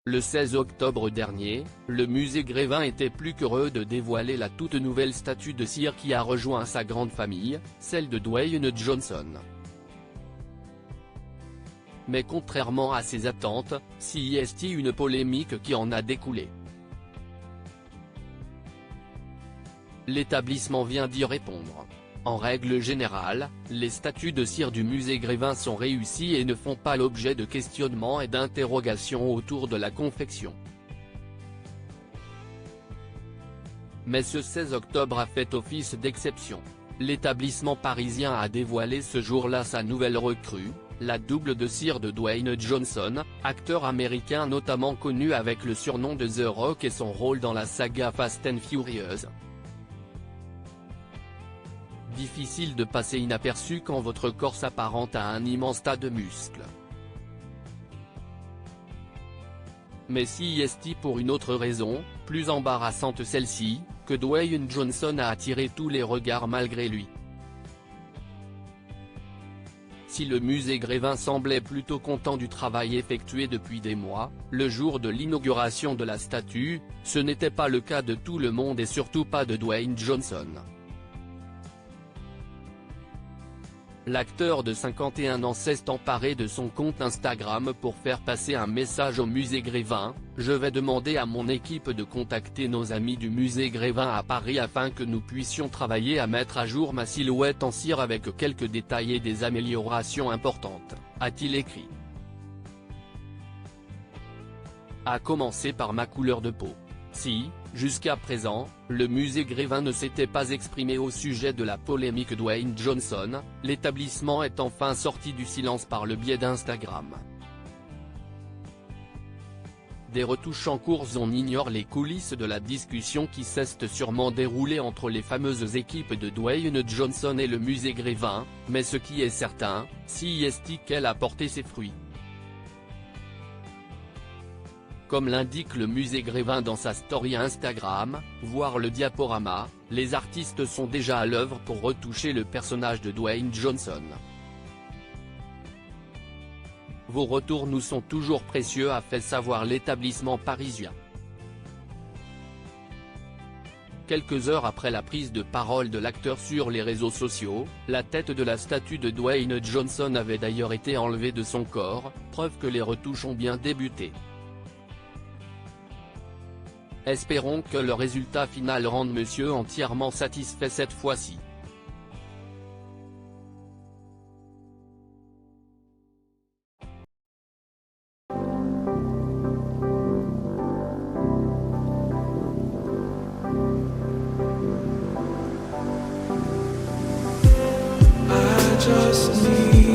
Le 16 octobre dernier, le musée Grévin était plus qu'heureux de dévoiler la toute nouvelle statue de cire qui a rejoint sa grande famille, celle de Dwayne Johnson. Mais contrairement à ses attentes, s'y est une polémique qui en a découlé. L'établissement vient d'y répondre. En règle générale, les statues de cire du musée Grévin sont réussies et ne font pas l'objet de questionnements et d'interrogations autour de la confection. Mais ce 16 octobre a fait office d'exception. L'établissement parisien a dévoilé ce jour-là sa nouvelle recrue, la double de cire de Dwayne Johnson, acteur américain notamment connu avec le surnom de The Rock et son rôle dans la saga Fast and Furious. Difficile de passer inaperçu quand votre corps s'apparente à un immense tas de muscles. Mais si est pour une autre raison, plus embarrassante celle-ci, que Dwayne Johnson a attiré tous les regards malgré lui. Si le musée Grévin semblait plutôt content du travail effectué depuis des mois, le jour de l'inauguration de la statue, ce n'était pas le cas de tout le monde et surtout pas de Dwayne Johnson. L'acteur de 51 ans s'est emparé de son compte Instagram pour faire passer un message au musée Grévin: « Je vais demander à mon équipe de contacter nos amis du musée Grévin à Paris afin que nous puissions travailler à mettre à jour ma silhouette en cire avec quelques détails et des améliorations importantes », a-t-il écrit. À commencer par ma couleur de peau. Si, jusqu'à présent, le musée Grévin ne s'était pas exprimé au sujet de la polémique Dwayne Johnson, l'établissement est enfin sorti du silence par le biais d'Instagram. Des retouches en cours, on ignore les coulisses de la discussion qui s'est sûrement déroulée entre les fameuses équipes de Dwayne Johnson et le musée Grévin, mais ce qui est certain, c'est qu'elle a porté ses fruits. Comme l'indique le musée Grévin dans sa story Instagram, voir le diaporama, les artistes sont déjà à l'œuvre pour retoucher le personnage de Dwayne Johnson. Vos retours nous sont toujours précieux, a fait savoir l'établissement parisien. Quelques heures après la prise de parole de l'acteur sur les réseaux sociaux, la tête de la statue de Dwayne Johnson avait d'ailleurs été enlevée de son corps, preuve que les retouches ont bien débuté. Espérons que le résultat final rende monsieur entièrement satisfait cette fois-ci. I just need